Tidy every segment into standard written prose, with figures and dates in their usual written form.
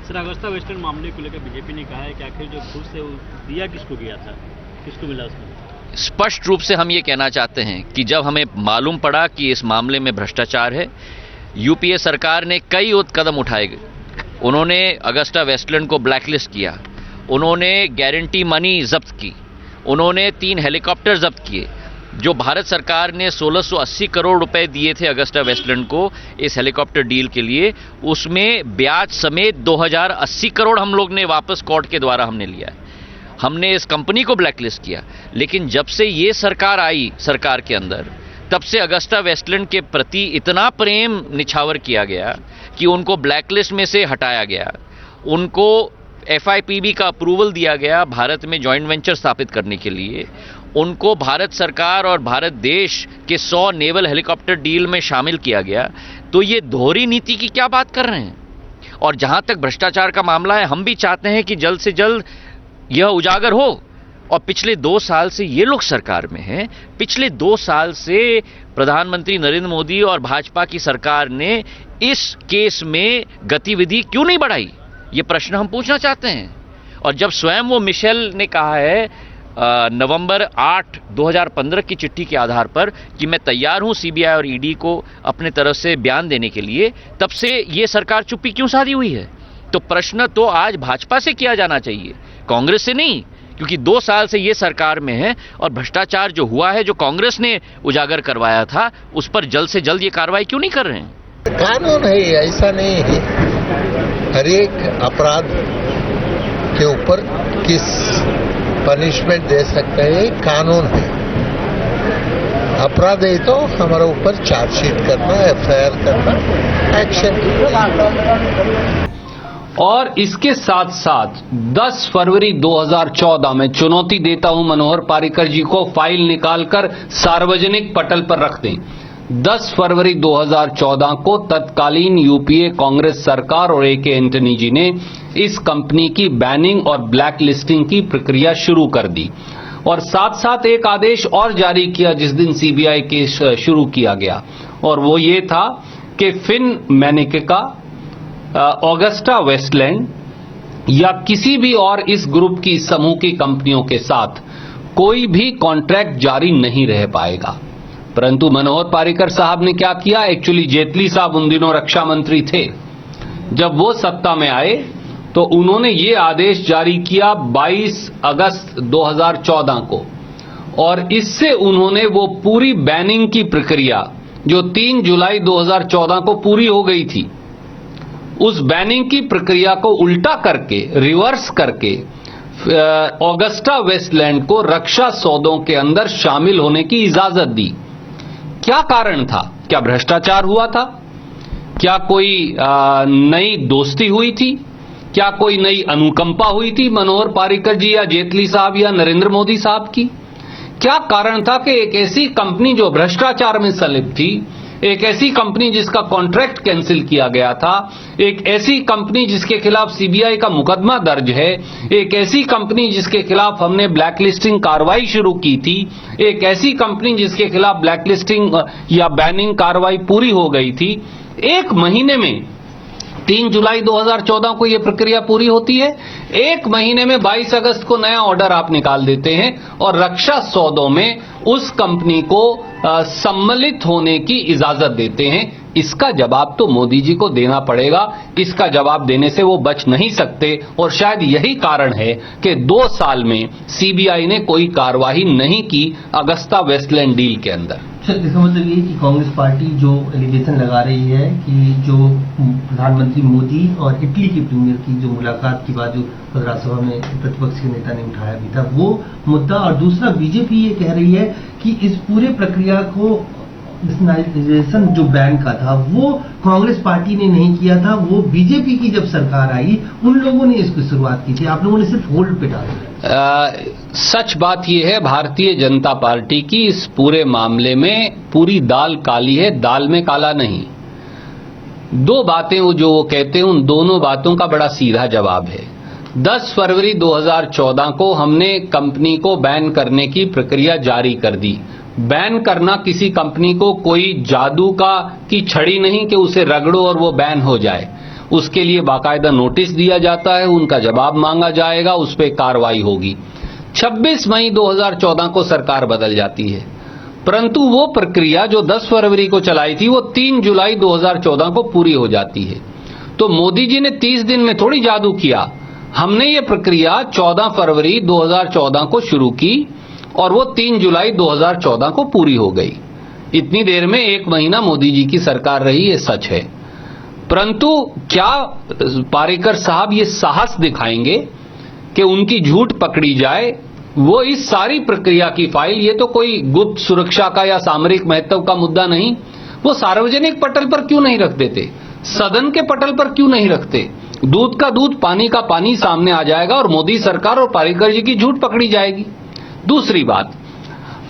Sir, Agusta Westland मामले को लेकर बीजेपी ने कहा है कि आखिर जो घूस है वो दिया किसको गया था, किसको मिला उसमें? स्पष्ट रूप से हम ये कहना चाहते हैं कि जब हमें मालूम पड़ा कि इस मामले में भ्रष्टाचार है, यूपीए सरकार ने कई कदम उठाए। उन्होंने अगस्ता वेस्टलैंड को ब्लैकलिस्ट किया, उन्होंने गारंटी मनी जब्त की, उन्होंने 3 हेलीकॉप्टर जब्त किए। जो भारत सरकार ने 1680 करोड़ रुपए दिए थे अगस्ता वेस्टलैंड को इस हेलीकॉप्टर डील के लिए, उसमें ब्याज समेत 2080 करोड़ हम लोग ने वापस कोर्ट के द्वारा हमने लिया है। हमने इस कंपनी को ब्लैकलिस्ट किया। लेकिन जब से ये सरकार आई सरकार के अंदर, तब से अगस्ता वेस्टलैंड के प्रति इतना प्रेम निछावर किया गया कि उनको ब्लैकलिस्ट में से हटाया गया, उनको FIPB का अप्रूवल दिया गया भारत में जॉइंट वेंचर स्थापित करने के लिए, उनको भारत सरकार और भारत देश के 100 नेवल हेलीकॉप्टर डील में शामिल किया गया। तो ये दोहरी नीति की क्या बात कर रहे हैं? और जहां तक भ्रष्टाचार का मामला है, हम भी चाहते हैं कि जल्द से जल्द यह उजागर हो। और पिछले 2 साल से ये लोग सरकार में हैं, पिछले 2 साल से प्रधानमंत्री नरेंद्र मोदी और भाजपा की सरकार ने इस केस में गतिविधि क्यों नहीं बढ़ाई, ये प्रश्न हम पूछना चाहते हैं। और जब स्वयं वो मिशेल ने कहा है नवंबर 8, 2015 की चिट्ठी के आधार पर कि मैं तैयार हूं CBI और ED को अपने तरफ से बयान देने के लिए, तब से ये सरकार चुप्पी क्यों साधी हुई है? तो प्रश्न तो आज भाजपा से किया जाना चाहिए, कांग्रेस से नहीं, क्योंकि 2 साल से ये सरकार में है और भ्रष्टाचार जो हुआ है, जो कांग्रेस ने उजागर करवाया था, उस पर जल्द से जल्द ये कार्रवाई क्यों नहीं कर रहे हैं? कानून है, ऐसा नहीं है। हर एक अपराध के ऊपर किस पनिशमेंट दे सकते हैं, कानून है। अपराध है तो हमारे ऊपर चार्जशीट करना, FIR करना, एक्शन। और इसके साथ साथ 10 फरवरी 2014 में चुनौती देता हूं मनोहर पारिकर जी को, फाइल निकालकर सार्वजनिक पटल पर रख दें। 10 फरवरी 2014 को तत्कालीन यूपीए कांग्रेस सरकार और AK एंटनी जी ने इस कंपनी की बैनिंग और ब्लैक लिस्टिंग की प्रक्रिया शुरू कर दी और साथ साथ एक आदेश और जारी किया जिस दिन CBI केस शुरू किया गया, और वो ये था कि फिन मैनेका, ऑगस्टा वेस्टलैंड या किसी भी और इस ग्रुप की समूह की कंपनियों के साथ कोई भी कॉन्ट्रैक्ट जारी नहीं रह पाएगा। परंतु मनोहर पारिकर साहब ने क्या किया? एक्चुअली जेटली साहब उन दिनों रक्षा मंत्री थे। जब वो सत्ता में आए तो उन्होंने ये आदेश जारी किया 22 अगस्त 2014 को, और इससे उन्होंने वो पूरी बैनिंग की प्रक्रिया जो 3 जुलाई 2014 को पूरी हो गई थी, उस बैनिंग की प्रक्रिया को उल्टा करके, रिवर्स करके ऑगस्टा वेस्टलैंड को रक्षा सौदों के अंदर शामिल होने की इजाजत दी। क्या कारण था? क्या भ्रष्टाचार हुआ था? क्या कोई नई दोस्ती हुई थी? क्या कोई नई अनुकंपा हुई थी मनोहर पारिकर जी या जेटली साहब या नरेंद्र मोदी साहब की? क्या कारण था कि एक ऐसी कंपनी जो भ्रष्टाचार में संलिप्त थी, एक ऐसी कंपनी जिसका कॉन्ट्रैक्ट कैंसिल किया गया था, एक ऐसी कंपनी जिसके खिलाफ CBI का मुकदमा दर्ज है, एक ऐसी कंपनी जिसके खिलाफ हमने ब्लैकलिस्टिंग कार्रवाई शुरू की थी, एक ऐसी कंपनी जिसके खिलाफ ब्लैकलिस्टिंग या बैनिंग कार्रवाई पूरी हो गई थी, 1 महीने में 3 जुलाई 2014 को यह प्रक्रिया पूरी होती है, 1 महीने में 22 अगस्त को नया ऑर्डर आप निकाल देते हैं और रक्षा सौदों में उस कंपनी को सम्मिलित होने की इजाजत देते हैं। इसका जवाब तो मोदी जी को देना पड़ेगा, इसका जवाब देने से वो बच नहीं सकते, और शायद यही कारण है कि 2 साल में CBI ने कोई कार्रवाई नहीं की अगस्ता वेस्टलैंड डील के अंदर। इसका मतलब ये कि कांग्रेस पार्टी जो एलिगेशन लगा रही है कि जो प्रधानमंत्री मोदी और इटली के प्रीमियर की जो मुलाकात की बात जो राज्यसभा में प्रतिपक्ष के नेता ने उठाया भी था, वो मुद्दा, और दूसरा बीजेपी ये कह रही है कि इस पूरे प्रक्रिया को नेशनलाइजेशन जो बैंक का था वो कांग्रेस पार्टी ने नहीं किया था, वो बीजेपी की जब सरकार आई उन लोगों ने इसकी शुरुआत की थी, आप लोगों ने सिर्फ होल्ड पे डाला। सच बात यह है, भारतीय जनता पार्टी की इस पूरे मामले में पूरी दाल काली है, दाल में काला नहीं। 2 बातें जो वो कहते हैं, उन दोनों बातों का बड़ा सीधा जवाब है। 10 फरवरी 2014 को हमने कंपनी को बैन करने की प्रक्रिया जारी कर दी। बैन करना किसी कंपनी को कोई जादू की छड़ी नहीं कि उसे रगड़ो और वो बैन हो जाए। उसके लिए बाकायदा नोटिस दिया जाता है, उनका जवाब मांगा जाएगा, उस पर कार्रवाई होगी। 26 मई 2014 को सरकार बदल जाती है, परंतु वो प्रक्रिया जो 10 फरवरी को चलाई थी वो 3 जुलाई 2014 को पूरी हो जाती है। तो मोदी जी ने 30 दिन में थोड़ी जादू किया, हमने ये प्रक्रिया 14 फरवरी 2014 को शुरू की और वो 3 जुलाई 2014 को पूरी हो गई। इतनी देर में 1 महीना मोदी जी की सरकार रही, ये सच है। परंतु क्या पारीकर साहब ये साहस दिखाएंगे कि उनकी झूठ पकड़ी जाए? वो इस सारी प्रक्रिया की फाइल, ये तो कोई गुप्त सुरक्षा का या सामरिक महत्व का मुद्दा नहीं, वो सार्वजनिक पटल पर क्यों नहीं रख देते? सदन के पटल पर क्यों नहीं रखते? दूध का दूध पानी का पानी सामने आ जाएगा और मोदी सरकार और पारीकर जी की झूठ पकड़ी जाएगी। दूसरी बात,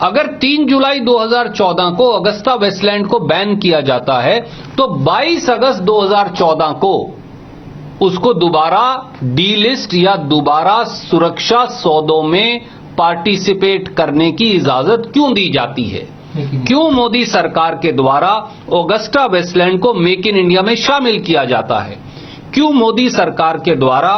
अगर 3 जुलाई 2014 को अगस्ता वेस्टलैंड को बैन किया जाता है तो 22 अगस्त 2014 को उसको दोबारा डीलिस्ट या दोबारा सुरक्षा सौदों में पार्टिसिपेट करने की इजाजत क्यों दी जाती है? क्यों मोदी सरकार के द्वारा अगस्ता वेस्टलैंड को मेक इन इंडिया में शामिल किया जाता है? क्यों मोदी सरकार के द्वारा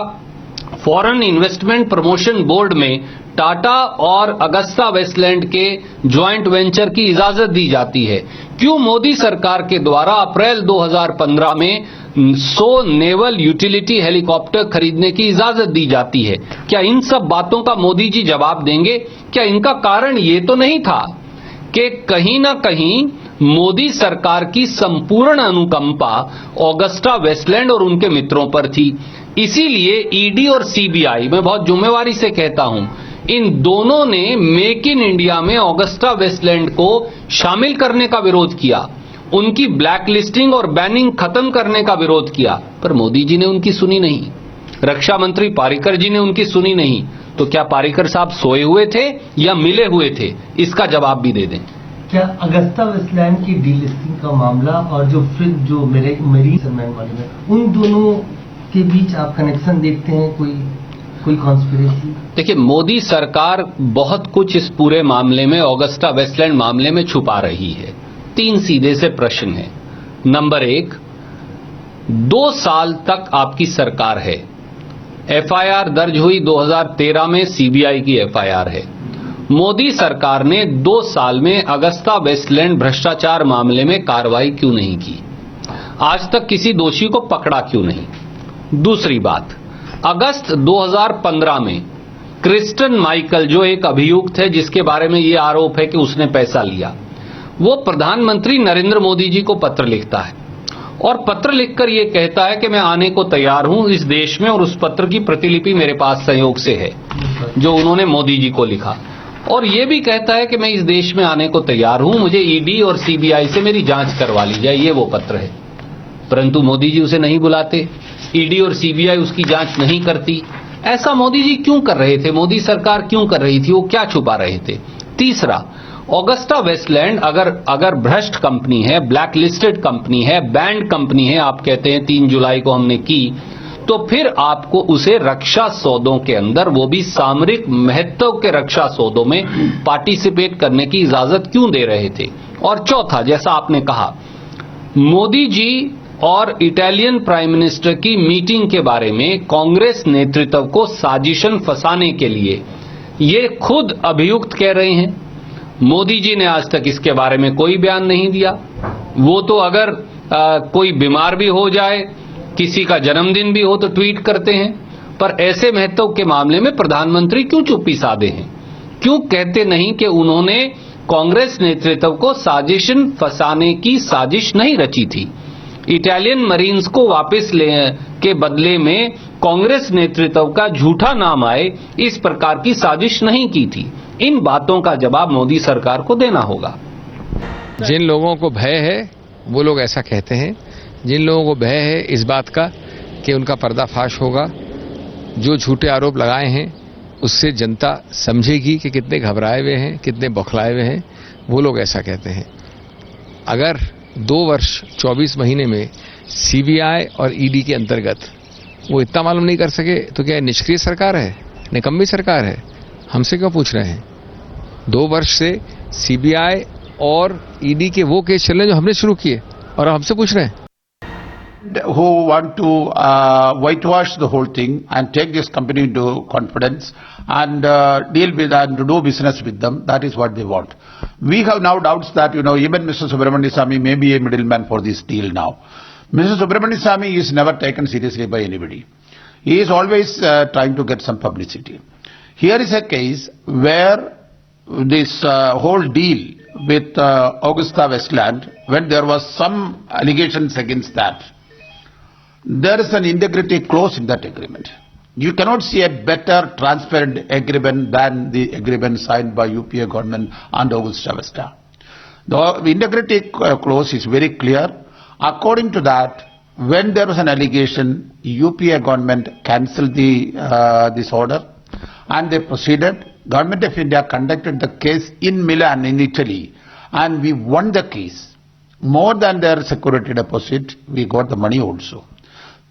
फॉरेन इन्वेस्टमेंट प्रमोशन बोर्ड में टाटा और अगस्ता वेस्टलैंड के ज्वाइंट वेंचर की इजाजत दी जाती है? क्यों मोदी सरकार के द्वारा अप्रैल 2015 में 100 नेवल यूटिलिटी हेलीकॉप्टर खरीदने की इजाजत दी जाती है? क्या इन सब बातों का मोदी जी जवाब देंगे? क्या इनका कारण ये तो नहीं था कि कहीं ना कहीं मोदी सरकार की संपूर्ण अनुकंपा अगस्ता वेस्टलैंड और उनके मित्रों पर थी? इसीलिए ईडी और सीबीआई, मैं बहुत जिम्मेवारी से कहता हूं, इन दोनों ने मेक इन इंडिया में अगस्ता वेस्टलैंड को शामिल करने का विरोध किया, उनकी ब्लैक लिस्टिंग और बैनिंग खत्म करने का विरोध किया, पर मोदी जी ने उनकी सुनी नहीं, रक्षा मंत्री पारीकर जी ने उनकी सुनी नहीं। तो क्या पारीकर साहब सोए हुए थे या मिले हुए थे? इसका जवाब भी दे दें। क्या अगस्ता वेस्टलैंड की डीलिस्टिंग का मामला और जो मेरी सनमैन मामले में, उन दोनों के बीच आप कनेक्शन देखते हैं? कोई कॉन्स्पिरेसी? देखिए, मोदी सरकार बहुत कुछ इस पूरे मामले में, अगस्ता वेस्टलैंड मामले में छुपा रही है। 3 सीधे से प्रश्न है। नंबर 1, 2 साल तक आपकी सरकार है, एफआईआर दर्ज हुई 2013 में, सीबीआई की एफआईआर है। मोदी सरकार ने 2 साल में अगस्ता वेस्टलैंड भ्रष्टाचार मामले में कार्रवाई क्यों नहीं की? आज तक किसी दोषी को पकड़ा क्यों नहीं? दूसरी बात, अगस्त 2015 में क्रिस्टन माइकल, जो एक अभियुक्त है जिसके बारे में यह आरोप है कि उसने पैसा लिया, वो प्रधानमंत्री नरेंद्र मोदी जी को पत्र लिखता है और पत्र लिखकर यह कहता है कि मैं आने को तैयार हूं इस देश में, और उस पत्र की प्रतिलिपि मेरे पास संयोग से है जो उन्होंने मोदी जी को लिखा, और यह भी कहता है कि मैं इस देश में आने को तैयार हूं, मुझे ईडी और सीबीआई से मेरी जांच करवा ली जाए, ये वो पत्र है। परंतु मोदी जी उसे नहीं बुलाते, ईडी और सीबीआई उसकी जांच नहीं करती। ऐसा मोदी जी क्यों कर रहे थे? मोदी सरकार क्यों कर रही थी? वो क्या छुपा रहे थे? तीसरा, अगस्ता वेस्टलैंड अगर भ्रष्ट कंपनी है, ब्लैक लिस्टेड कंपनी है, बैंड कंपनी है, आप कहते हैं 3 जुलाई को हमने की, तो फिर आपको उसे रक्षा सौदों के अंदर, वो भी सामरिक महत्व के रक्षा सौदों में पार्टिसिपेट करने की इजाजत क्यों दे रहे थे? और चौथा, जैसा आपने कहा, मोदी जी और इटालियन प्राइम मिनिस्टर की मीटिंग के बारे में कांग्रेस नेतृत्व को साजिशन फंसाने के लिए ये खुद अभियुक्त कह रहे हैं। मोदी जी ने आज तक इसके बारे में कोई बयान नहीं दिया। वो तो अगर कोई बीमार भी हो जाए, किसी का जन्मदिन भी हो तो ट्वीट करते हैं, पर ऐसे महत्व के मामले में प्रधानमंत्री क्यों चुप्पी साधे हैं? क्यों कहते नहीं कि उन्होंने कांग्रेस नेतृत्व को साजिशन फंसाने की साजिश नहीं रची थी? इटालियन मरीन्स को वापस ले के बदले में कांग्रेस नेतृत्व का झूठा नाम आए, इस प्रकार की साजिश नहीं की थी। इन बातों का जवाब मोदी सरकार को देना होगा। जिन लोगों को भय है वो लोग ऐसा कहते हैं, जिन लोगों को भय है इस बात का कि उनका पर्दाफाश होगा, जो झूठे आरोप लगाए हैं उससे जनता समझेगी कि कितने घबराए हुए हैं, कितने बौखलाए हुए हैं, वो लोग ऐसा कहते हैं। अगर 2 वर्ष 24 महीने में सीबीआई और ईडी के अंतर्गत वो इतना मालूम नहीं कर सके तो क्या निष्क्रिय सरकार है, निकम्मी सरकार है? हमसे क्यों पूछ रहे हैं? 2 वर्ष से सीबीआई और ईडी के वो केस चल रहे हैं जो हमने शुरू किए और हमसे पूछ रहे हैं। who want to whitewash the whole thing and take this company into confidence and deal with and do business with them. That is what they want. We have now doubts that, even Mr. Subramanian Swamy may be a middleman for this deal now. Mr. Subramanian Swamy is never taken seriously by anybody. He is always trying to get some publicity. Here is a case where this whole deal with Augusta Westland, when there was some allegations against that, there is an integrity clause in that agreement. You cannot see a better transparent agreement than the agreement signed by UPA government and Augusta Westland. The integrity clause is very clear. According to that, when there was an allegation, UPA government cancelled this order and they proceeded. Government of India conducted the case in Milan in Italy and we won the case. More than their security deposit, we got the money also.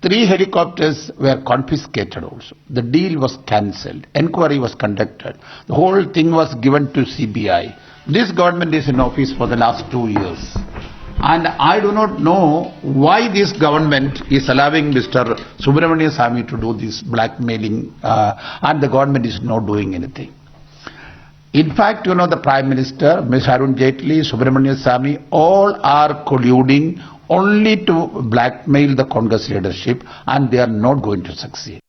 3 helicopters were confiscated also. The deal was cancelled. Enquiry was conducted. The whole thing was given to CBI. This government is in office for the last 2 years. And I do not know why this government is allowing Mr. Subramanian Swamy to do this blackmailing and the government is not doing anything. In fact, the Prime Minister, Ms. Arun Jaitley, Subramanian Swamy, all are colluding only to blackmail the Congress leadership and they are not going to succeed.